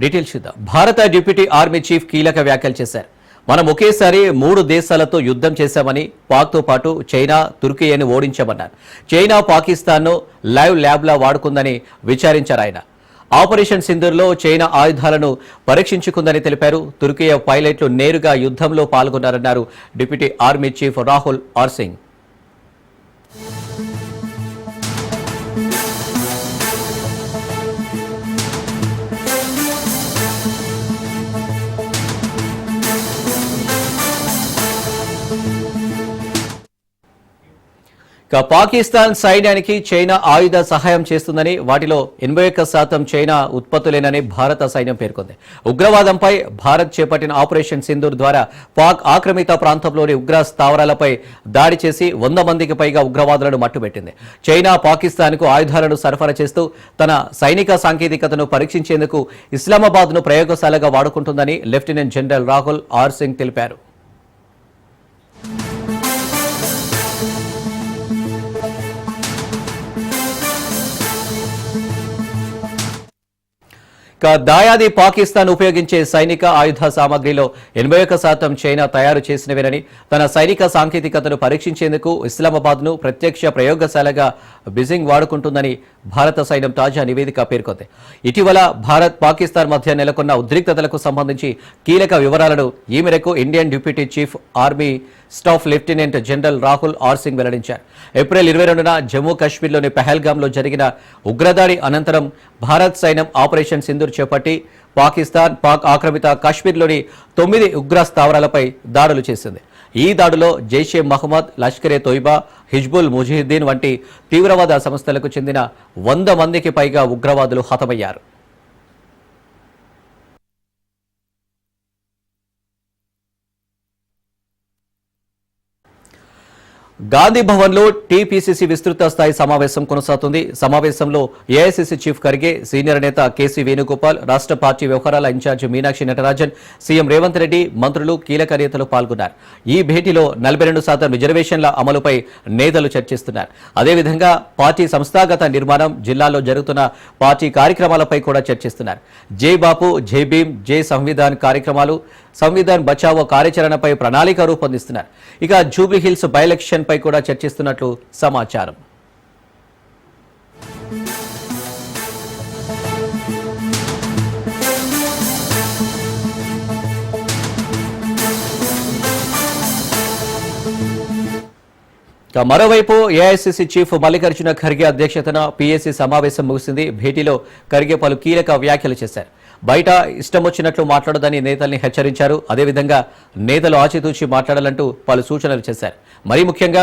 Details చూద్దాం. భారత deputy army chief కీలక వ్యాఖ్యలు చేశారు. మనం ఒకేసారి 3 దేశాలతో యుద్ధం చేశామని, పాక్తో పాటు చైనా, తుర్కీని ఓడించామన్నారు. చైనా పాకిస్తాన్ను లైవ్ ల్యాబ్లా వాడుకుందని విచారించారు ఆయన. ఆపరేషన్ సింధూర్లో చైనా ఆయుధాలను పరీక్షించుకుందని తెలిపారు. తుర్కీ పైలట్లు నేరుగా యుద్ధంలో పాల్గొన్నారన్నారు deputy army chief Rahul R Singh. Pakistan సైన్యానికి చైనా ఆయుధ సహాయం చేస్తుందని, వాటిలో 81% చైనా ఉత్పత్తులేనని భారత సైన్యం పేర్కొంది. ఉగ్రవాదంపై భారత్ చేపట్టిన ఆపరేషన్ సింధూర్ ద్వారా పాక్ ఆక్రమిత ప్రాంతంలోని ఉగ్ర స్థావరాలపై దాడి చేసి 100 మందికి పైగా ఉగ్రవాదులను మట్టుబెట్టింది. చైనా పాకిస్తాన్కు ఆయుధాలను సరఫరా చేస్తూ తన సైనిక సాంకేతికతను పరీక్షించేందుకు ఇస్లామాబాద్ను ప్రయోగశాలగా వాడుకుంటుందని lieutenant general Rahul R Singh తెలిపారు. దాయాది పాకిస్తాన్ ఉపయోగించే సైనిక ఆయుధ సామగ్రిలో 81% చైనా తయారు చేసినవేనని, తన సైనిక సాంకేతికతను పరీక్షించేందుకు ఇస్లామాబాద్ను ప్రత్యక్ష ప్రయోగశాలగా బీజింగ్ వాడుకుంటుందని భారత సైన్యం తాజా నివేదిక పేర్కొంది. ఇటీవల భారత్ పాకిస్తాన్ మధ్య నెలకొన్న ఉద్రిక్తతలకు సంబంధించి కీలక వివరాలను ఈ మేరకు Indian deputy chief army staff lieutenant general Rahul R Singh వెల్లడించారు. ఏప్రిల్ 22న జమ్మూ కాశ్మీర్లోని పహల్గామ్లో జరిగిన ఉగ్రదాడి అనంతరం భారత్ సైన్యం ఆపరేషన్ సింధూర్ చేపట్టి పాకిస్తాన్, పాక్ ఆక్రమిత కాశ్మీర్లోని 9 ఉగ్ర స్థావరాలపై దాడులు చేసింది. ఈ దాడిలో జైషే మహమ్మద్, లష్కరే తోయిబా, హిజ్బుల్ ముజాహిద్దీన్ వంటి తీవ్రవాద సంస్థలకు చెందిన 100 మందికి పైగా ఉగ్రవాదులు హతమయ్యారు. గాంధీ భవన్లో టీపీసీసీ విస్తృత స్థాయి సమావేశం కొనసాగుతుంది. సమావేశంలో ఏఐసీసీ చీఫ్ ఖర్గే, సీనియర్ నేత కేసీ వేణుగోపాల్, రాష్ట్ర పార్టీ వ్యవహారాల ఇన్ఛార్జి మీనాక్షి నటరాజన్, సీఎం రేవంత్ రెడ్డి, మంత్రులు, కీలక నేతలు పాల్గొన్నారు. ఈ భేటీలో 42% రిజర్వేషన్ల అమలుపై నేతలు చర్చిస్తున్నారు. అదేవిధంగా పార్టీ సంస్థాగత నిర్మాణం, జిల్లాలో జరుగుతున్న పార్టీ కార్యక్రమాలపై కూడా చర్చిస్తున్నారు. జై బాపు, జై భీమ్, జై సంవిధాన్ కార్యక్రమాలు, సంవిధాన్ బచావో కార్యాచరణపై ప్రణాళిక రూపొందిస్తున్నారు. ఇక జూబ్లీహిల్స్ బై ఎలక్షన్ పై కూడా చర్చిస్తున్నట్లు సమాచారం. మరోవైపు ఏఐసీసీ చీఫ్ మల్లికార్జున ఖర్గే అధ్యక్షతన పీఏసీ సమావేశం ముగిసింది. భేటీలో ఖర్గే పలు కీలక వ్యాఖ్యలు చేశారు. బయట ఇష్టం వచ్చినట్లు మాట్లాడదని నేతల్ని హెచ్చరించారు. అదేవిధంగా నేతలు ఆచితూచి మాట్లాడాలంటూ పలు సూచనలు చేశారు. మరీ ముఖ్యంగా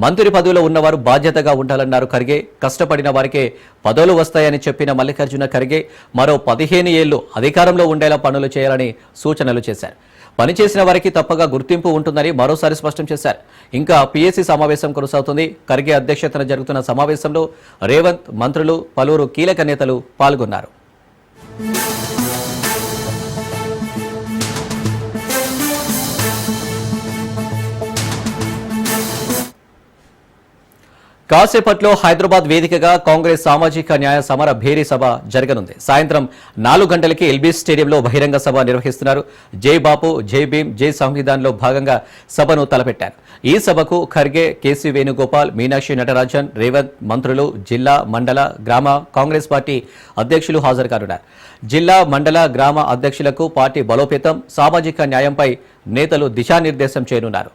మంత్రి పదవిలో ఉన్నవారు బాధ్యతగా ఉండాలన్నారు ఖర్గే. కష్టపడిన వారికే పదవులు వస్తాయని చెప్పిన మల్లికార్జున ఖర్గే మరో 15 ఏళ్లు అధికారంలో ఉండేలా పనులు చేయాలని సూచనలు చేశారు. పనిచేసిన వారికి తప్పగా గుర్తింపు ఉంటుందని మరోసారి స్పష్టం చేశారు. ఇంకా పీఏసీ సమావేశం కొనసాగుతుంది. ఖర్గే అధ్యక్షతన జరుగుతున్న సమావేశంలో రేవంత్, మంత్రులు, పలువురు కీలక నేతలు పాల్గొన్నారు. కాసేపట్లో హైదరాబాద్ వేదికగా కాంగ్రెస్ సామాజిక న్యాయ సమర భేరీ సభ జరగనుంది. సాయంత్రం 4 గంటలకి ఎల్బీ స్టేడియంలో బహిరంగ సభ నిర్వహిస్తున్నారు. జై బాపు, జై భీమ్, జై సంవిధాన్లో భాగంగా సభను తలపెట్టారు. ఈ సభకు ఖర్గే, కేసీ వేణుగోపాల్, మీనాక్షి నటరాజన్, రేవంత్, మంత్రులు, జిల్లా, మండల, గ్రామ కాంగ్రెస్ పార్టీ అధ్యక్షులు హాజరు కానున్నారు. జిల్లా, మండల, గ్రామ అధ్యక్షులకు పార్టీ బలోపేతం, సామాజిక న్యాయంపై నేతలు దిశానిర్దేశం చేయనున్నారు.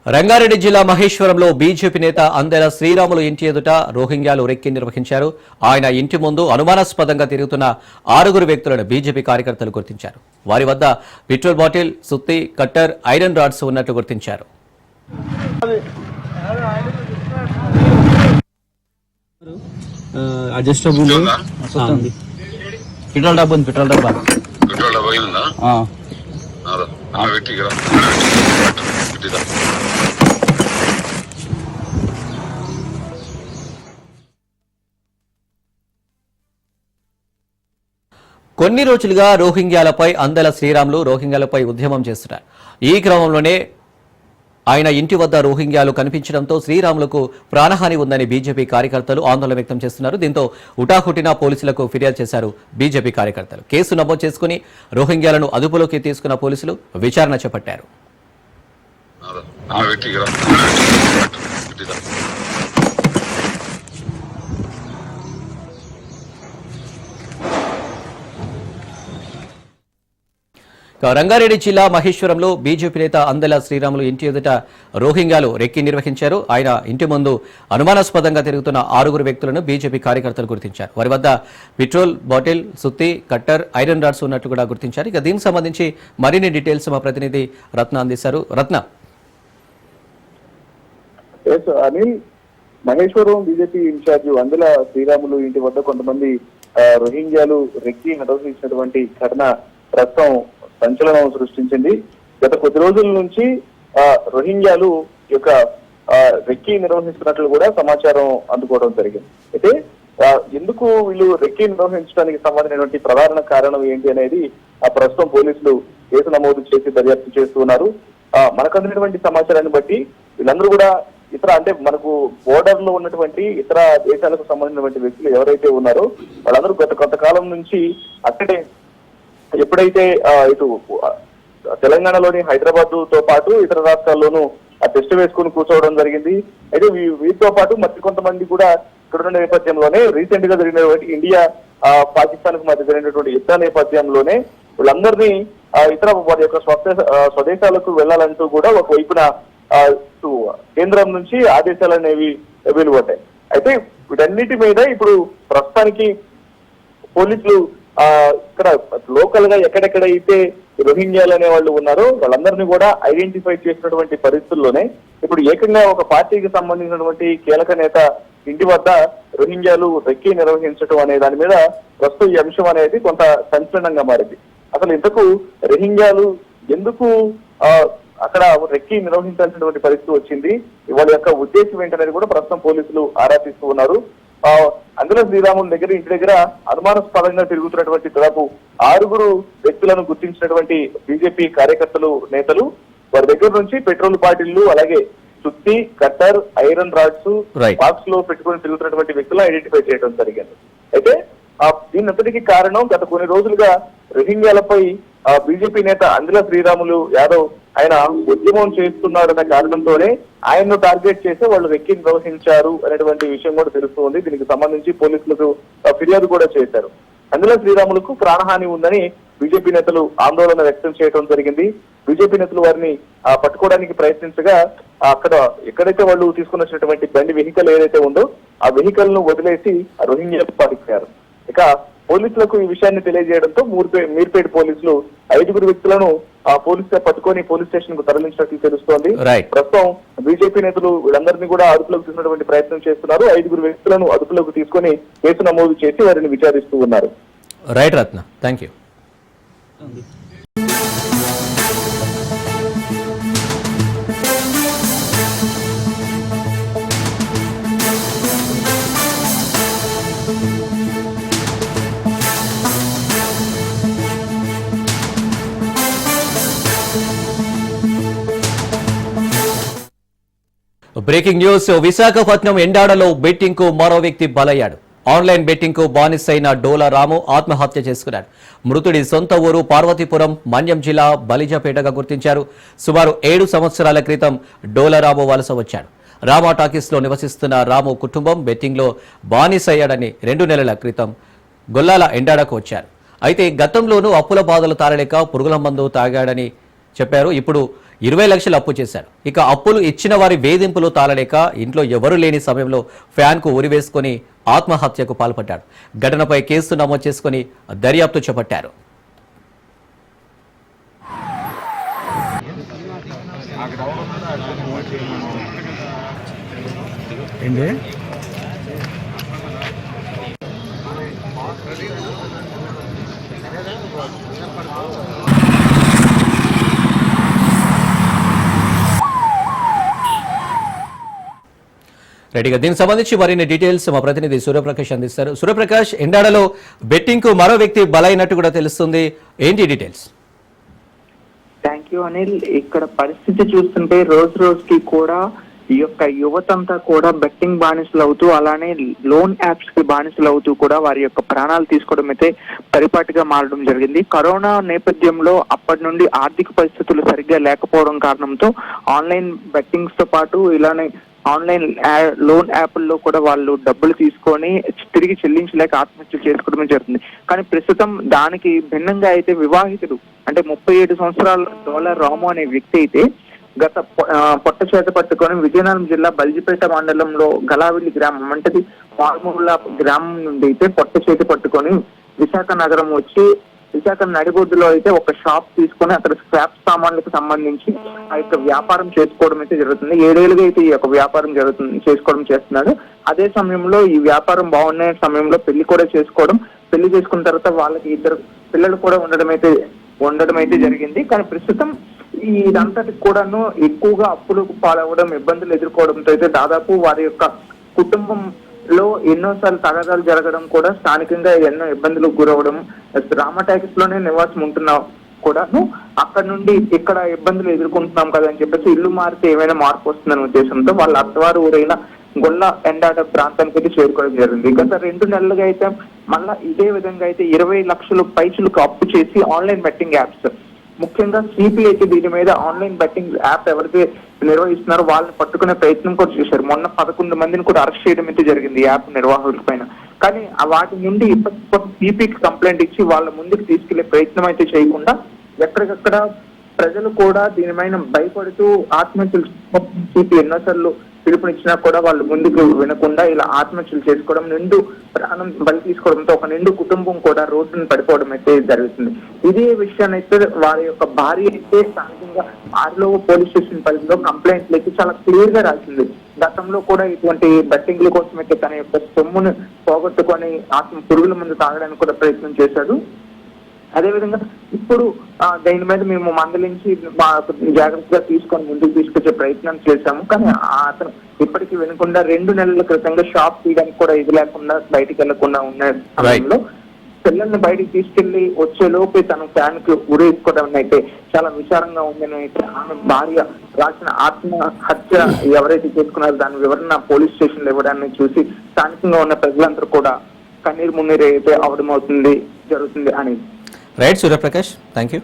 రంగారెడ్డి జిల్లా మహేశ్వరంలో బీజేపీ నేత అందెల శ్రీరాములు ఇంటి ఎదుట రోహింగ్యాలు రెక్కి నిర్వహించారు. ఆయన ఇంటి ముందు అనుమానాస్పదంగా తిరుగుతున్న 6 వ్యక్తులను బీజేపీ కార్యకర్తలు గుర్తించారు. వారి వద్ద పెట్రోల్ బాటిల్, సుత్తి, కట్టర్, ఐరన్ రాడ్స్ ఉన్నట్టు గుర్తించారు. కొన్ని రోజులుగా రోహింగ్యాలపై అందెల శ్రీరాములు రోహింగ్యాలపై ఉద్యమం చేస్తున్నారు. ఈ క్రమంలోనే ఆయన ఇంటి వద్ద రోహింగ్యాలు కనిపించడంతో శ్రీరాములకు ప్రాణహాని ఉందని బీజేపీ కార్యకర్తలు ఆందోళన వ్యక్తం చేస్తున్నారు. దీంతో హుటాహుటిన పోలీసులకు ఫిర్యాదు చేశారు బీజేపీ కార్యకర్తలు. కేసు నమోదు చేసుకుని రోహింగ్యాలను అదుపులోకి తీసుకున్న పోలీసులు విచారణ చేపట్టారు. రంగారెడ్డి జిల్లా మహేశ్వరంలో బీజేపీ నేత అందెల శ్రీరాములు ఇంటి ఎదుట రోహింగ్యాలు రెక్కి నిర్వహించారు. ఆయన ఇంటి ముందు అనుమానాస్పదంగా తిరుగుతున్న 6 వ్యక్తులను బీజేపీ కార్యకర్తలు గుర్తించారు. వారి వద్ద పెట్రోల్ బాటిల్, సుత్తి, కట్టర్, ఐరన్ రాడ్స్ ఉన్నట్లు కూడా గుర్తించారు. ఇక దీనికి సంబంధించి మరిన్ని డీటెయిల్స్ మా ప్రతినిధి రత్న అందిస్తారు. రత్న, అనిల్, మహేశ్వరం బీజేపీ ఇన్ఛార్జ్ అందెల శ్రీరాములు ఇంటి వద్ద కొంతమంది రోహింగ్యాలు రెక్కి నిర్వహించినటువంటి ఘటన ప్రస్తుతం సంచలనం సృష్టించింది. గత కొద్ది రోజుల నుంచి రోహింగ్యాలు యొక్క రెక్కి నిర్వహిస్తున్నట్లు కూడా సమాచారం అందుకోవడం జరిగింది. అయితే ఎందుకు వీళ్ళు రెక్కి నిర్వహించడానికి సంబంధించినటువంటి ప్రధాన కారణం ఏంటి అనేది ప్రస్తుతం పోలీసులు కేసు నమోదు చేసి దర్యాప్తు చేస్తున్నారు. మనకు అందినటువంటి సమాచారాన్ని బట్టి వీళ్ళందరూ కూడా అంటే మనకు బోర్డర్ లో ఉన్నటువంటి ఇతర దేశాలకు సంబంధించినటువంటి వ్యక్తులు ఎవరైతే ఉన్నారో వాళ్ళందరూ గత కొంతకాలం నుంచి అక్కడే ఎప్పుడైతే ఇటు తెలంగాణలోని హైదరాబాద్ తో పాటు ఇతర రాష్ట్రాల్లోనూ టెస్ట్ వేసుకుని కూర్చోవడం జరిగింది. అయితే వీటితో పాటు మరి కొంతమంది కూడా ఇక్కడ ఉన్న నేపథ్యంలోనే రీసెంట్ గా జరిగినటువంటి ఇండియా పాకిస్తాన్ కు మధ్య జరిగినటువంటి యుద్ధ నేపథ్యంలోనే వీళ్ళందరినీ ఇతర వారి యొక్క స్వదేశాలకు వెళ్లాలంటూ కూడా ఒకవైపున కేంద్రం నుంచి ఆదేశాలు అనేవి వెలువడ్డాయి. అయితే వీటన్నిటి మీద ఇప్పుడు ప్రస్తుతానికి పోలీసులు ఇక్కడ లోకల్ గా ఎక్కడెక్కడైతే రోహింగ్యాలు అనే వాళ్ళు ఉన్నారో వాళ్ళందరినీ కూడా ఐడెంటిఫై చేసినటువంటి పరిస్థితుల్లోనే ఇప్పుడు ఏకంగా ఒక పార్టీకి సంబంధించినటువంటి కీలక నేత ఇంటి వద్ద రోహింగ్యాలు రెక్కి నిర్వహించడం అనే దాని మీద ప్రస్తుతం ఈ అంశం అనేది కొంత సంచలనంగా మారింది. అసలు ఇంతకు రోహింగ్యాలు ఎందుకు అక్కడ రెక్కి నిర్వహించాల్సినటువంటి పరిస్థితి వచ్చింది, వాళ్ళ యొక్క ఉద్దేశం ఏంటనేది కూడా ప్రస్తుతం పోలీసులు ఆరా తీస్తూ ఉన్నారు. అందెల శ్రీరాముల దగ్గర ఇంటి దగ్గర అనుమానాస్పదంగా తిరుగుతున్నటువంటి దాదాపు 6 వ్యక్తులను గుర్తించినటువంటి బీజేపీ కార్యకర్తలు, నేతలు వారి దగ్గర నుంచి పెట్రోల్ బాటిళ్లు, అలాగే సుత్తి, కట్టర్, ఐరన్ రాడ్స్ బాక్స్ లో పెట్టుకుని తిరుగుతున్నటువంటి వ్యక్తులను ఐడెంటిఫై చేయడం జరిగింది. అయితే దీనంతటికీ కారణం గత కొన్ని రోజులుగా రోహింగ్యాలపై బీజేపీ నేత అందెల శ్రీరాములు యాదవ్ ఆయన ఉద్యమం చేస్తున్నారన్న కారణంతోనే ఆయన్ను టార్గెట్ చేసి వాళ్ళు రెక్కి నిర్వహించారు అనేటువంటి విషయం కూడా తెలుస్తుంది. దీనికి సంబంధించి పోలీసులకు ఫిర్యాదు కూడా చేశారు. అందెల శ్రీరాములకు ప్రాణహాని ఉందని బీజేపీ నేతలు ఆందోళన వ్యక్తం చేయడం జరిగింది. బీజేపీ నేతలు వారిని పట్టుకోవడానికి ప్రయత్నించగా అక్కడ ఎక్కడైతే వాళ్ళు తీసుకుని వచ్చినటువంటి బండి వెహికల్ ఏదైతే ఉందో ఆ వెహికల్ ను వదిలేసి రోహింగ్యాలకు పారిపోయారు. ఇక పోలీసులకు ఈ విషయాన్ని తెలియజేయడంతో మీర్పేట పోలీసులు 5 వ్యక్తులను పోలీసులు పట్టుకొని పోలీస్ స్టేషన్ కు తరలించినట్లు తెలుస్తోంది. ప్రస్తుతం బీజేపీ నేతలు వీళ్ళందరినీ కూడా అదుపులోకి తీసుకున్నటువంటి ప్రయత్నం చేస్తున్నారు. 5 వ్యక్తులను అదుపులోకి తీసుకొని కేసు నమోదు చేసి వారిని విచారిస్తూ ఉన్నారు. Right Ratna, thank you. Breaking news. Visakhapatnam ఎండాడలో బెట్టింగ్ కు మరో వ్యక్తి బలయ్యాడు. ఆన్లైన్ బెట్టింగ్ కు బానిసైన డోలా రాము ఆత్మహత్య చేసుకున్నాడు. మృతుడి సొంత ఊరు పార్వతీపురం, మన్యం జిల్లా బలిజపేటగా గుర్తించారు. సుమారు 7 సంవత్సరాల క్రితం డోలా రాము వలస వచ్చాడు. రామా టాకీస్ లో నివసిస్తున్న రాము కుటుంబం బెట్టింగ్ లో బానిసయ్యాడని 2 నెలల క్రితం గొల్లాల ఎండాడకు వచ్చారు. అయితే గతంలోనూ అప్పుల బాధలు తాళలేక పురుగుల మందు తాగాడని చెప్పారు. ఇప్పుడు 20 లక్షలు అప్పు చేశాడు. ఇక అప్పులు ఇచ్చిన వారి వేధింపులు తాళలేక ఇంట్లో ఎవరూ లేని సమయంలో ఫ్యాన్కు ఉరివేసుకొని ఆత్మహత్యకు పాల్పడ్డాడు. ఘటనపై కేసు నమోదు చేసుకుని దర్యాప్తు చేపట్టారు. రెడీగా దీనికి సంబంధించి మరిన్ని డీటెయిల్స్ మా ప్రతినిధి సూర్యప్రకాష్ అందిస్తారు. సూర్యప్రకాష్, ఎండాడలో బెట్టింగ్ కు మరో వ్యక్తి బలైనట్టు కూడా తెలుస్తుంది, ఏంటి డీటెయిల్స్? Thank you Anil. ఇక్కడ పరిస్థితి చూస్తుంటే రోజు రోజుకి కూడా ఈ యొక్క యువతంతా కూడా బెట్టింగ్ బానిసలు అవుతూ, అలానే లోన్ యాప్స్ కి బానిసలు అవుతూ కూడా వారి యొక్క ప్రాణాలు తీసుకోవడం అయితే పరిపాటిగా మారడం జరిగింది. కరోనా నేపథ్యంలో అప్పటి నుండి ఆర్థిక పరిస్థితులు సరిగ్గా లేకపోవడం కారణంతో ఆన్లైన్ బెట్టింగ్స్ తో పాటు ఇలానే ఆన్లైన్ లోన్ యాప్ల్లో కూడా వాళ్ళు డబ్బులు తీసుకొని తిరిగి చెల్లించలేక ఆత్మహత్యలు చేసుకోవడం జరుగుతుంది. కానీ ప్రస్తుతం దానికి భిన్నంగా అయితే వివాహితుడు అంటే 37 సంవత్సరాల డోలర్ రాము అనే వ్యక్తి అయితే గత పొట్ట చేత పట్టుకొని విజయనగరం జిల్లా బల్జిపేట మండలంలో గలావిల్లి గ్రామం అంటే మారుమూల గ్రామం నుండి అయితే పొట్ట చేతి పట్టుకొని విశాఖ నగరం వచ్చి విశాఖ నడిబొడ్డులో అయితే ఒక షాప్ తీసుకొని అక్కడ స్క్రాప్ సామాన్లకు సంబంధించి ఆ యొక్క వ్యాపారం చేసుకోవడం అయితే జరుగుతుంది. 7 ఏళ్ళుగా అయితే ఈ యొక్క వ్యాపారం చేసుకోవడం చేస్తున్నాడు. అదే సమయంలో ఈ వ్యాపారం బాగున్న సమయంలో పెళ్లి కూడా చేసుకోవడం, పెళ్లి చేసుకున్న తర్వాత వాళ్ళకి 2 పిల్లలు కూడా ఉండడం అయితే జరిగింది. కానీ ప్రస్తుతం ఇదంతటి కూడాను ఎక్కువగా అప్పులకు పాలవడం, ఇబ్బందులు ఎదుర్కోవడంతో అయితే దాదాపు వారి యొక్క కుటుంబంలో ఎన్నోసార్లు తగాదాలు జరగడం కూడా, స్థానికంగా ఎన్నో ఇబ్బందులకు గురవడం, రామటాకిస్ లోనే నివాసం ఉంటున్నా కూడాను అక్కడ నుండి ఇక్కడ ఇబ్బందులు ఎదుర్కొంటున్నాం కదా అని చెప్పేసి ఇల్లు మారితే ఏమైనా మార్పు వస్తుందనే ఉద్దేశంతో వాళ్ళ అత్తవారు ఊరైన గొల్ల ఎండాడ ప్రాంతానికి అయితే చేరుకోవడం జరిగింది. గత 2 నెలలుగా అయితే మళ్ళా ఇదే విధంగా అయితే 20 లక్షల పైసలకు అప్పు చేసి ఆన్లైన్ బెట్టింగ్ యాప్స్, ముఖ్యంగా సిపి అయితే దీని మీద ఆన్లైన్ బెట్టింగ్ యాప్ ఎవరైతే నిర్వహిస్తున్నారో వాళ్ళని పట్టుకునే ప్రయత్నం కూడా చేశారు. మొన్న 11 మందిని కూడా అరెస్ట్ చేయడం అయితే జరిగింది యాప్ నిర్వాహకుల పైన. కానీ వాటి నుండి ఇప్పటి సిపికి కంప్లైంట్ ఇచ్చి వాళ్ళ ముందుకు తీసుకెళ్లే ప్రయత్నం అయితే చేయకుండా ఎక్కడికక్కడ ప్రజలు కూడా దీనిపైన భయపడుతూ ఆత్మహత్యలు సిపి ఎన్నోసార్లు పిలుపునిచ్చినా కూడా వాళ్ళు ముందుకు వినకుండా ఇలా ఆత్మహత్యలు చేసుకోవడం, నిండు ప్రాణం బలి తీసుకోవడంతో ఒక నిండు కుటుంబం కూడా రోడ్డును పడిపోవడం అయితే జరుగుతుంది. ఇదే విషయాన్ని అయితే వారి యొక్క భార్య అయితే స్థానికంగా ఆర్లో పోలీస్ స్టేషన్ పరిధిలో కంప్లైంట్లు అయితే చాలా క్లియర్ గా రాసింది. గతంలో కూడా ఇటువంటి బెట్టింగ్ల కోసం అయితే తన యొక్క సొమ్మును పోగొట్టుకొని పురుగుల మందు తాగడానికి కూడా ప్రయత్నం చేశాడు. అదేవిధంగా ఇప్పుడు దీని మీద మేము మందలించి జాగ్రత్తగా తీసుకొని ముందుకు తీసుకొచ్చే ప్రయత్నం చేశాము. కానీ అతను ఇప్పటికీ వినకుండా 2 నెలల క్రితంగా షాప్ తీయడానికి కూడా ఇది లేకుండా బయటికి వెళ్లకుండా ఉన్న సమయంలో పిల్లల్ని బయటికి తీసుకెళ్లి వచ్చే లోపే తన ఫ్యాన్ కి ఉరేసుకోవడం అయితే చాలా విచారంగా ఉందని అయితే ఆమె భార్య రాసిన ఆత్మహత్య ఎవరైతే చేసుకున్నారో దాని వివరణ పోలీస్ స్టేషన్ లో ఇవ్వడాన్ని చూసి స్థానికంగా ఉన్న ప్రజలందరూ కూడా కన్నీరు మున్నీరు అయితే అవడం జరుగుతుంది అని. Right Suryaprakash, thank you.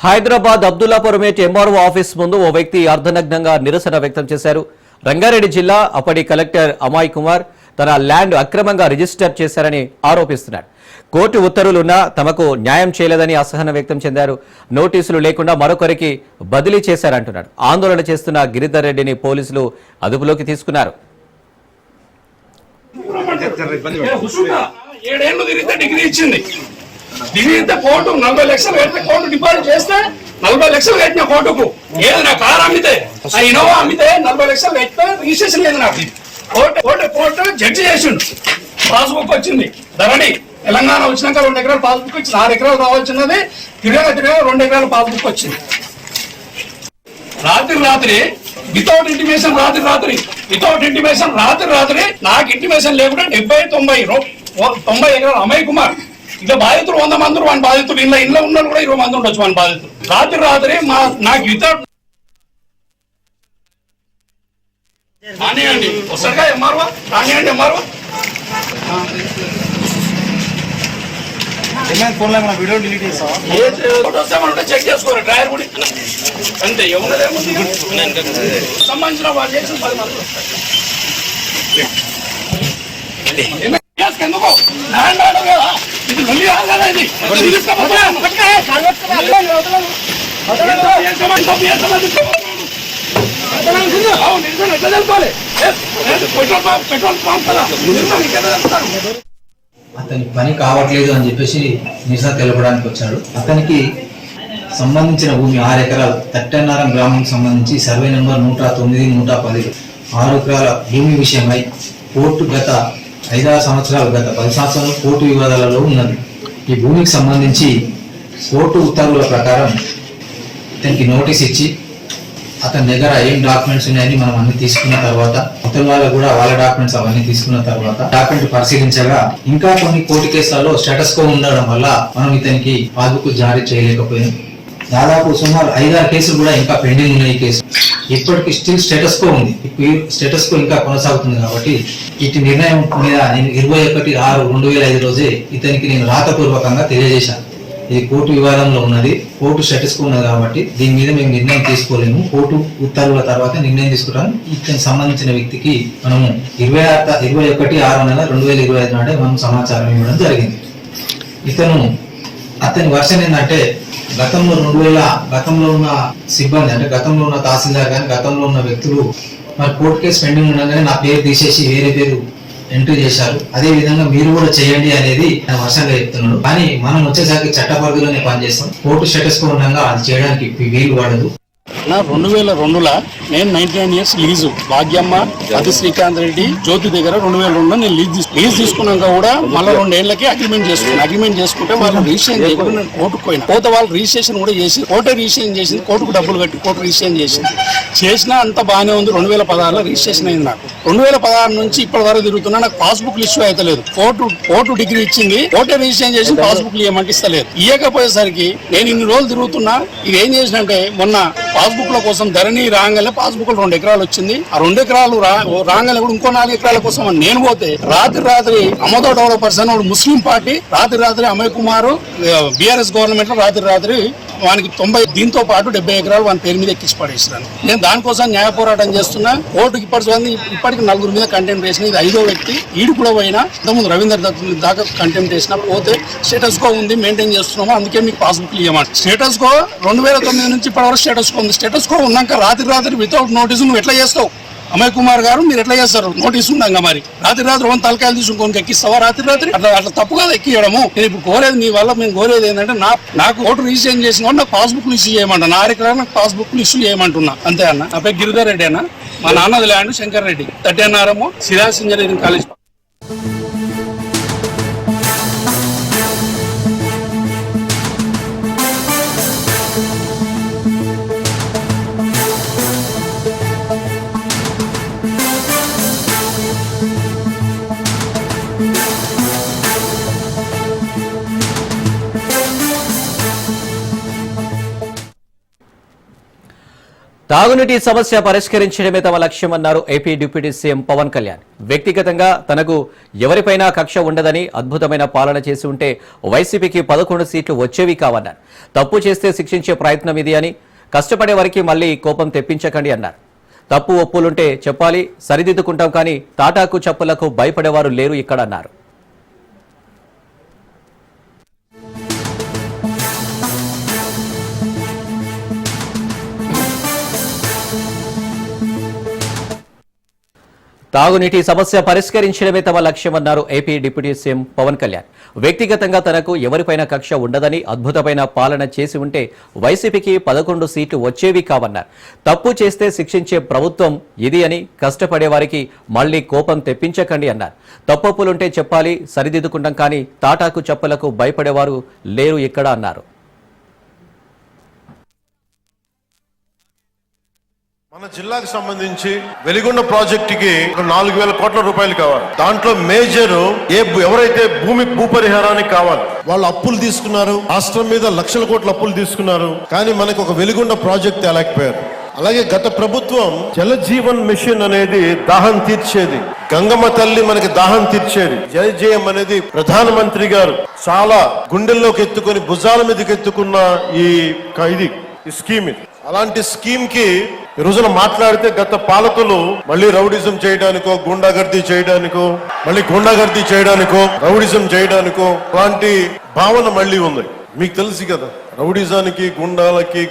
Hyderabad Abdullapuram MRO office ముందు ఓ వ్యక్తి అర్ధనగ్నంగా నిరసన వ్యక్తం చేశారు. రంగారెడ్డి జిల్లా అప్పటి కలెక్టర్ అమాయ్ కుమార్ తన ల్యాండ్ అక్రమంగా రిజిస్టర్ చేశారని ఆరోపిస్తున్నాడు. కోర్టు ఉత్తర్వులున్నా తమకు న్యాయం చేయలేదని అసహనం వ్యక్తం చెందారు. నోటీసులు లేకుండా మరొకరికి బదిలీ చేశారంటున్నాడు. ఆందోళన చేస్తున్న గిరిధర్ రెడ్డిని పోలీసులు అదుపులోకి తీసుకున్నారు. కోర్టు 40 లక్షలు కట్టిన కోర్టు డిపాజిట్ చేస్తే 40 లక్షలు కట్టిన కోర్టుకు ఏది నా కారు అమ్మితే ఆ ఇనోవా అమ్మితే 40 లక్షలు కట్టితే రిజిస్ట్రేషన్ లేదు నాకు. కోర్టు జడ్జి చేసిండు, పాస్బుక్ వచ్చింది ధరణి. తెలంగాణ వచ్చినాక 2 ఎకరాల పాస్బుక్ వచ్చింది. 6 ఎకరాలు రావాల్సినది తిరగా 2 ఎకరాల పాస్బుక్ వచ్చింది. రాత్రి వితౌట్ ఇంటిమేషన్ రాత్రి నాకు ఇంటిమేషన్ లేకుండా 70-90 ఎకరాలు అమయ్ కుమార్ ఇట్లా బాధితులు 100 మంది మన బాధితులు ఇంట్లో ఉన్నారు కూడా 20 మంది ఉండొచ్చు మన బాధితులు. రాత్రి నాకు వితౌట్ రానియండి వస్తాడుగా ఎంఆర్ఓ, రానియండి ఎంఆర్ఓ. చెక్ చేసుకోరు డ్రైవర్ కూడా అంతే. సంబంధించిన వాళ్ళు చేసిన 10 మంది ఎందుకు ల్యాండ్ ఆర్డర్ కదా ఇది మళ్ళీ కదా ఇది అతని పని కావట్లేదు అని చెప్పేసి నిరసన తెలపడానికి వచ్చాడు. అతనికి సంబంధించిన భూమి 6 ఎకరాలు తట్టెన్నారం గ్రామానికి సంబంధించి సర్వే నెంబర్ 109, 110 6 ఎకరాల భూమి విషయమై కోర్టు గత 5-6 సంవత్సరాలు, గత 10 సంవత్సరాలు కోర్టు వివాదాలలో ఉన్నది. ఈ భూమికి సంబంధించి కోర్టు ఉత్తర్వుల ప్రకారం ఇతనికి నోటీస్ ఇచ్చి అతని దగ్గర ఏం డాక్యుమెంట్స్ ఉన్నాయని మనం అన్ని తీసుకున్న తర్వాత, అతని వాళ్ళు కూడా వాళ్ళ డాక్యుమెంట్స్ అవన్నీ తీసుకున్న తర్వాత డాక్యుమెంట్ పరిశీలించగా ఇంకా కొన్ని కోర్టు కేసులలో స్టేటస్ కో ఉండడం వల్ల మనం ఇతనికి పాస్బుక్ జారీ చేయలేకపోయింది. దాదాపు సుమారు 5-6 కేసులు కూడా ఇంకా పెండింగ్ ఉన్నాయి. ఈ కేసు ఇప్పటికి స్టిల్ స్టేటస్ కో ఉంది. స్టేటస్ కో ఇంకా కొనసాగుతుంది. కాబట్టి ఇటు నిర్ణయం మీద నేను 21/6/2005 రోజే ఇతనికి నేను రాతపూర్వకంగా తెలియజేశాను. ఇది కోర్టు వివాదంలో ఉన్నది, కోర్టు స్టేటస్ కో ఉన్నది కాబట్టి దీని మీద మేము నిర్ణయం తీసుకోలేము. కోర్టు ఉత్తర్వుల తర్వాత నిర్ణయం తీసుకుంటాం. ఇతనికి సంబంధించిన వ్యక్తికి మనము 21/6/2025 నాడే మనం సమాచారం ఇవ్వడం జరిగింది. అతని వర్షన్ ఏంటంటే గతంలో ఉన్న సిబ్బంది, అంటే గతంలో ఉన్న తహసీల్దార్ కానీ గతంలో ఉన్న వ్యక్తులు మరి కోర్టు కేసు పెండింగ్ ఉండగానే నా పేరు తీసేసి వేరే పేరు ఎంట్రీ చేశారు. అదే విధంగా మీరు కూడా చేయండి అనేది వర్షంగా చెప్తున్నాడు. కానీ మనం వచ్చేసరికి చట్ట పరిధిలోనే పనిచేస్తాం. కోర్టు స్టేటస్ కో ఉండగా అది చేయడానికి వీలు పడదు. 2002లో నేను 99 years లీజు భాగ్యమ్మ, అది శ్రీకాంత్ రెడ్డి, జ్యోతి దగ్గర 2002లో నేను లీజ్ తీసుకున్నాక కూడా మళ్ళీ 2 ఏళ్లకి అగ్రిమెంట్ చేసుకుంటే వాళ్ళు రిజిస్ట్రేషన్ చేయకుండా నేను కోర్టుకు పోయినా. పోతే వాళ్ళు రిజిస్ట్రేషన్ కూడా చేసి కోర్టు రిజిస్ట్రేషన్ చేసింది, కోర్టుకు డబ్బులు కట్టి కోర్టు రిజిస్ట్రేషన్ చేసినా అంత బాగానే ఉంది. 2016లో రిజిస్ట్రేషన్ అయింది నాకు. 2016 నుంచి ఇప్పటి వరకు తిరుగుతున్నా, నాకు పాస్బుక్ ఇష్యూ అయితే లేదు. కోర్టు డిగ్రీ ఇచ్చింది, కోర్టు రిజిస్ట్రేషన్ చేసి పాస్బుక్ ఇవ్వమంటే ఇస్తలేదు. ఇవ్వకపోయేసరికి నేను ఇన్ని రోజులు తిరుగుతున్నా. ఇది ఏం చేసినంటే మొన్న పాస్బుక్ ల కోసం ధరణి రాగానే పాస్బుక్ 2 ఎకరాలు వచ్చింది. ఆ 2 ఎకరాలు రాగానే కూడా ఇంకో 4 ఎకరాల కోసం నేను పోతే రాత్రి అమ్మతో డెవలపర్స్ అని ముస్లిం పార్టీ రాత్రి అమయ్ కుమార్ బీఆర్ఎస్ గవర్నమెంట్ లో రాత్రి వానికి 90, దీంతో పాటు 70 ఎకరాలు వాని పేరు మీద ఎక్కించి పడేసినాను. నేను దానికోసం న్యాయ పోరాటం చేస్తున్నా. కోర్టుకి ఇప్పటికి 4 మీద కంటెంప్ట్ వేసిన, ఇది 5వ వ్యక్తి. ఈడు కూడా పోయినా ఇంతకుముందు రవీందర్ దాకా కంటెంప్ట్ వేసిన. పోతే స్టేటస్ కో ఉంది, మెయింటైన్ చేస్తున్నాము, అందుకే మీకు పాస్బుక్ ఇవ్వమంట. స్టేటస్ కో 2009 నుంచి ఇప్పటివరకు స్టేటస్ కో ఉంది. స్టేటస్ కో ఉన్నాక రాత్రి వితౌట్ నోటీసు నువ్వు ఎట్లా చేస్తావు అమయ్ కుమార్ గారు? మీరు ఎట్లా చేస్తారు? నోటీసు ఉండగా మరి రాత్రి 1 తలకాయలు తీసుకొని ఎక్కిస్తావా? రాత్రి అట్లా తప్పు కదా ఎక్కియడము. నేను ఇప్పుడు కోరేది మీ వల్ల, మేము కోరేది ఏంటంటే నాకు కోర్టు రిజిస్ట్రేషన్ చేసిన నాకు పాస్బుక్ ఇష్యూ చేయమంటా. 6 ఎకరాలు నాకు పాస్బుక్ ఇష్యూ చేయమంటున్నా. అంతే అన్న. నా పేరు గిరిధర్ రెడ్డి అన్న. మా నాన్నది ల్యాండ్ శంకర్ రెడ్డి, తట్టెన్నారము, సిరాజ్ ఇంజనీరింగ్ కాలేజ్. తాగునీటి సమస్య పరిష్కరించడమే తమ లక్ష్యమన్నారు AP deputy CM Pawan Kalyan. వ్యక్తిగతంగా తనకు ఎవరిపైనా కక్ష ఉండదని, అద్భుతమైన పాలన చేసి ఉంటే వైసీపీకి 11 సీట్లు వచ్చేవి కావన్నారు. తప్పు చేస్తే శిక్షించే ప్రయత్నం ఇది అని, కష్టపడే వారికి మళ్లీ కోపం తెప్పించకండి అన్నారు. తప్పు ఒప్పులుంటే చెప్పాలి, సరిదిద్దుకుంటాం, కానీ తాటాకు చప్పులకు భయపడేవారు లేరు ఇక్కడ అన్నారు. తాగునీటి సమస్య పరిష్కరించడమే తమ లక్ష్యమన్నారు AP deputy CM Pawan Kalyan. వ్యక్తిగతంగా తనకు ఎవరిపైన కక్ష ఉండదని, అద్భుతమైన పాలన చేసి ఉంటే వైసీపీకి 11 సీట్లు వచ్చేవి కావన్నారు. తప్పు చేస్తే శిక్షించే ప్రభుత్వం ఇది అని, కష్టపడే వారికి మళ్లీ కోపం తెప్పించకండి అన్నారు. తప్పులుంటే చెప్పాలి, సరిదిద్దుకుంటాం, కానీ తాటాకు చప్పులకు భయపడేవారు లేరు ఇక్కడ అన్నారు. మన జిల్లాకు సంబంధించి వెలిగొండ ప్రాజెక్టుకి 4,000 కోట్ల రూపాయలు కావాలి. దాంట్లో మేజర్ ఎవరైతే భూపరిహారానికి కావాలి వాళ్ళు అప్పులు తీసుకున్నారు, రాష్ట్రం మీద లక్షల కోట్ల అప్పులు తీసుకున్నారు. కానీ మనకు ఒక వెలిగొండ ప్రాజెక్ట్ తేలేకపోయారు. అలాగే గత ప్రభుత్వం జలజీవన్ మిషన్ అనేది దాహం తీర్చేది, గంగమ్మ తల్లి మనకి దాహం తీర్చేది. జయజయం అనేది ప్రధానమంత్రి గారు చాలా గుండెల్లోకి ఎత్తుకొని భుజాల మీదకి ఎత్తుకున్న ఈ స్కీమ్ ఇది. అలాంటి స్కీమ్ కి ఈ రోజున మాట్లాడితే గత పాలకులు మళ్ళీ రౌడిజం చేయడానికో, గుండాగర్దీ చేయడానికో, రౌడిజం చేయడానికో అలాంటి భావన మళ్ళీ ఉంది. మీకు తెలుసు కదా, రౌడిజానికి,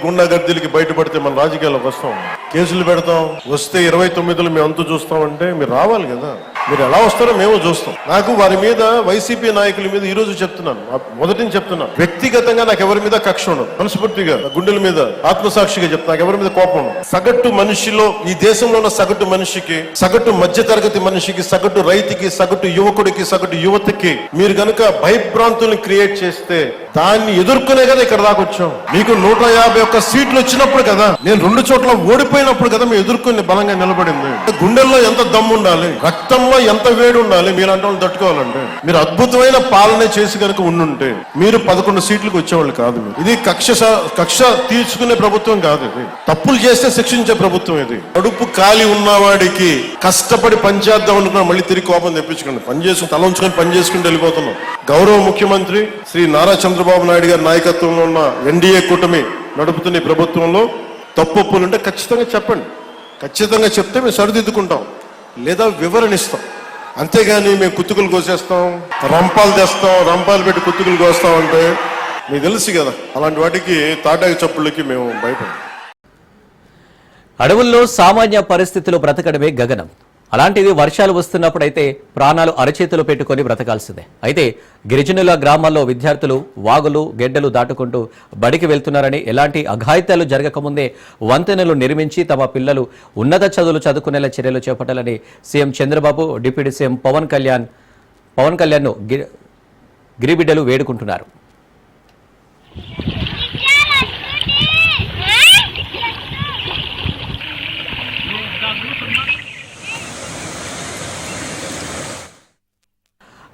గుండాగర్దీలకి బయటపడితే మన రాజకీయాల్లోకి వస్తాం, కేసులు పెడతాం. వస్తే 29లో మేము అంతు చూస్తామంటే మీరు రావాలి కదా. మీరు ఎలా వస్తారో మేము చూస్తాం. నాకు వారి మీద, వైసీపీ నాయకుల మీద ఈ రోజు చెప్తున్నాను, మొదటి నుంచి చెప్తున్నాను, వ్యక్తిగతంగా నాకు ఎవరి మీద కక్ష ఉండదు. మనస్ఫూర్తిగా గుండెల మీద ఆత్మసాక్షిగా చెప్తాను, నాకు ఎవరి మీద కోపం ఉండదు. సగటు మనిషిలో, ఈ దేశంలో ఉన్న సగటు మనిషికి, సగటు మధ్యతరగతి మనిషికి, సగటు రైతుకి, సగటు యువకుడికి, సగటు యువతకి మీరు గనుక భయభ్రాంతుల్ని క్రియేట్ చేస్తే దాన్ని ఎదుర్కొనే కదా ఇక్కడ దాకా వచ్చాం. మీకు 151 సీట్లు వచ్చినప్పుడు కదా, నేను 2 చోట్ల ఓడిపోయినప్పుడు కదా మేము ఎదుర్కొని బలంగా నిలబడింది. గుండెల్లో ఎంత దమ్ము ఉండాలి, రక్తంలో ఎంత వేడి ఉండాలి మీలాంటి వాళ్ళు తట్టుకోవాలంటే. మీరు అద్భుతమైన పాలన చేసి కనుక ఉండుంటే మీరు 11 సీట్లకు వచ్చేవాళ్ళు కాదు. ఇది కక్ష తీర్చుకునే ప్రభుత్వం కాదు. ఇది తప్పులు చేస్తే శిక్షించే ప్రభుత్వం. ఇది కడుపు ఖాళీ ఉన్నవాడికి కష్టపడి పనిచేద్దాం అనుకున్నా మళ్ళీ తిరిగి కోపం తెప్పించుకోండి. పని చేసుకుని తల ఉంచుకొని పని చేసుకుని వెళ్ళిపోతున్నాం. గౌరవ ముఖ్యమంత్రి శ్రీ నారా చంద్రబాబు నాయుడు గారి నాయకత్వంలో ఉన్న ఎన్డీఏ కూటమి నడుపుతున్న ఈ ప్రభుత్వంలో తప్పులుంటే ఖచ్చితంగా చెప్పండి. ఖచ్చితంగా చెప్తే మేము సరిదిద్దుకుంటాం, లేదా వివరణిస్తాం. అంతేగాని మేము కుత్తుకులు కోసేస్తాం, రంపాలు తెస్తాం, రంపాలు పెట్టి కుత్తుకులు కోస్తాం అంటే మీకు తెలుసు కదా, అలాంటి వాటికి తాటాకి చప్పుళ్ళకి మేము భయపడం. అడవుల్లో సామాన్య పరిస్థితులు బ్రతకడమే గగనం. అలాంటిది వర్షాలు వస్తున్నప్పుడైతే ప్రాణాలు అరచేతులు పెట్టుకొని బ్రతకాల్సిందే. అయితే గిరిజనుల గ్రామాల్లో విద్యార్థులు వాగులు, గెడ్డలు దాటుకుంటూ బడికి వెళ్తున్నారని, ఎలాంటి అఘాయిత్యాలు జరగకముందే వంతెనలు నిర్మించి తమ పిల్లలు ఉన్నత చదువులు చదువుకునేలా చర్యలు చేపట్టాలని CM Chandrababu, deputy CM Pawan కళ్యాణ్ను గిరిబిడ్డలు వేడుకుంటున్నారు.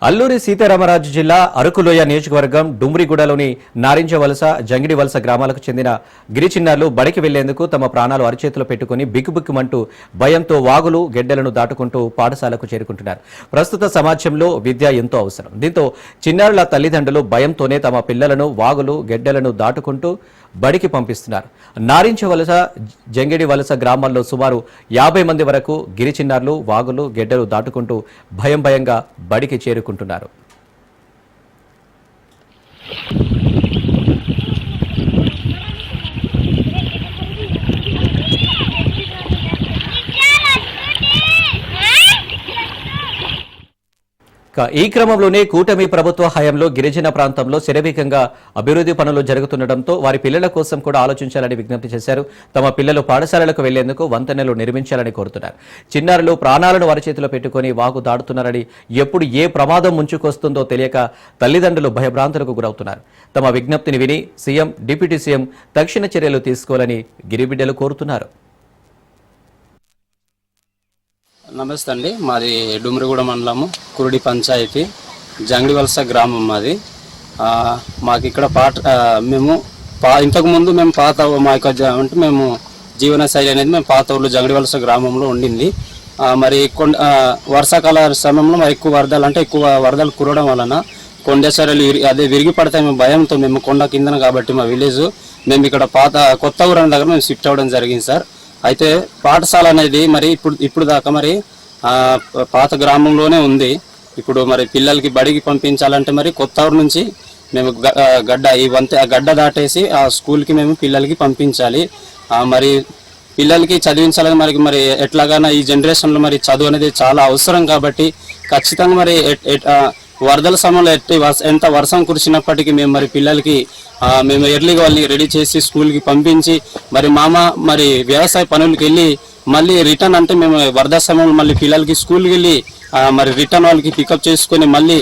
అల్లూరి సీతారామరాజు జిల్లా అరకులోయ నియోజకవర్గం డుమ్రిగూడలోని నారింజవలస, జంగిడివలస గ్రామాలకు చెందిన గిరిచిన్నారులు బడికి వెళ్లేందుకు తమ ప్రాణాలు అరచేతులు పెట్టుకుని బిక్కుబిక్కుమంటూ భయంతో వాగులు, గెడ్డలను దాటుకుంటూ పాఠశాలకు చేరుకుంటున్నారు. ప్రస్తుత సమాజంలో విద్య ఎంతో అవసరం. దీంతో చిన్నారుల తల్లిదండ్రులు భయంతోనే తమ పిల్లలను వాగులు, గెడ్డలను దాటుకుంటూ బడికి పంపిస్తున్నారు. నారింజవలస, జంగిడివలస గ్రామాల్లో సుమారు 50 మంది వరకు గిరిచిన్నారులు వాగులు, గెడ్డలు దాటుకుంటూ భయంగా బడికి చేరుకుంటున్నారు. ఈ క్రమంలోనే కూటమి ప్రభుత్వ హయాంలో గిరిజన ప్రాంతంలో శరవేగంగా అభివృద్ధి పనులు జరుగుతుండటంతో వారి పిల్లల కోసం కూడా ఆలోచించాలని విజ్ఞప్తి చేశారు. తమ పిల్లలు పాఠశాలలకు వెళ్లేందుకు వంతెనలు నిర్మించాలని కోరుతున్నారు. చిన్నారులు ప్రాణాలను అరచేతిలో పెట్టుకుని వాగు దాటుతున్నారని, ఎప్పుడు ఏ ప్రమాదం ముంచుకొస్తుందో తెలియక తల్లిదండ్రులు భయభ్రాంతులకు గురవుతున్నారు. తమ విజ్ఞప్తిని విని సీఎం, డిప్యూటీ సీఎం తక్షణ చర్యలు తీసుకోవాలని గిరిబిడ్డలు కోరుతున్నారు. నమస్తే అండి, మాది డుమ్రిగూడ మండలము, కురుడి పంచాయతీ, జంగిడివలస గ్రామం మాది. మాకు ఇక్కడ మేము ఇంతకుముందు మేము అంటే మేము జీవన శైలి అనేది మేము పాత ఊళ్ళు జంగిడివలస గ్రామంలో ఉండింది. మరి వర్షాకాల సమయంలో మరి ఎక్కువ వరదలు కురవడం వలన కొండేశ్వరాలు అదే విరిగి పడతాయి మేము భయంతో. మేము కొండ కిందన కాబట్టి మా విలేజ్, మేము ఇక్కడ కొత్త ఊరు దగ్గర మేము షిఫ్ట్ అవ్వడం జరిగింది సార్. అయితే పాఠశాల అనేది మరి ఇప్పుడు దాకా మరి పాత గ్రామంలోనే ఉంది. ఇప్పుడు మరి పిల్లలకి బడికి పంపించాలంటే మరి కొత్త ఊరు నుంచి మేము గడ్డ దాటేసి ఆ స్కూల్కి మేము పిల్లలకి పంపించాలి. మరి పిల్లలకి చదివించాలని మరి ఎట్లాగైనా ఈ జనరేషన్లో మరి చదువు అనేది చాలా అవసరం కాబట్టి ఖచ్చితంగా మరి వరదల సమయంలో ఎంత వర్షం కురిసినప్పటికీ మేము మరి పిల్లలకి మేము ఎర్లీగా వాళ్ళని రెడీ చేసి స్కూల్కి పంపించి మరి వ్యవసాయ పనులకి వెళ్ళి మళ్ళీ రిటర్న్ అంటే మేము వరద సమయంలో మళ్ళీ పిల్లలకి స్కూల్కి వెళ్ళి మరి రిటర్న్ వాళ్ళకి పికప్ చేసుకొని మళ్ళీ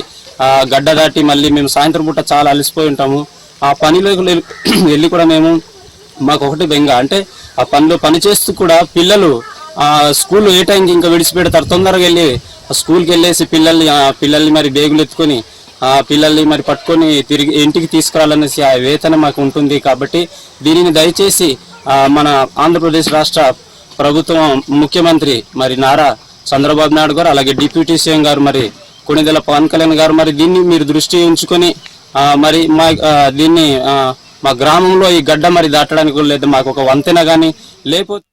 గడ్డ దాటి మళ్ళీ మేము సాయంత్రం పూట చాలా అలసిపోయి ఉంటాము. ఆ పనిలోకి వెళ్ళి కూడా మాకు ఒకటి బెంగ అంటే ఆ పని చేస్తూ కూడా పిల్లలు స్కూల్ ఏ టైంకి ఇంకా విడిచిపెడతారు, తొందరగా వెళ్ళి స్కూల్కి వెళ్ళేసి పిల్లల్ని మరి బేగులు ఎత్తుకొని పిల్లల్ని మరి పట్టుకొని తిరిగి ఇంటికి తీసుకురావాలనేసి ఆ వేతన మాకు ఉంటుంది. కాబట్టి దీనిని దయచేసి మన ఆంధ్రప్రదేశ్ రాష్ట్ర ప్రభుత్వం ముఖ్యమంత్రి మరి నారా చంద్రబాబు నాయుడు గారు, అలాగే డిప్యూటీ సీఎం గారు మరి కొణిదెల పవన్ కళ్యాణ్ గారు మరి దీన్ని మీరు దృష్టి ఉంచుకొని మరి మా గ్రామంలో ఈ గడ్డ మరి దాటడానికి లేదా మాకు ఒక వంతెన కానీ లేకపోతే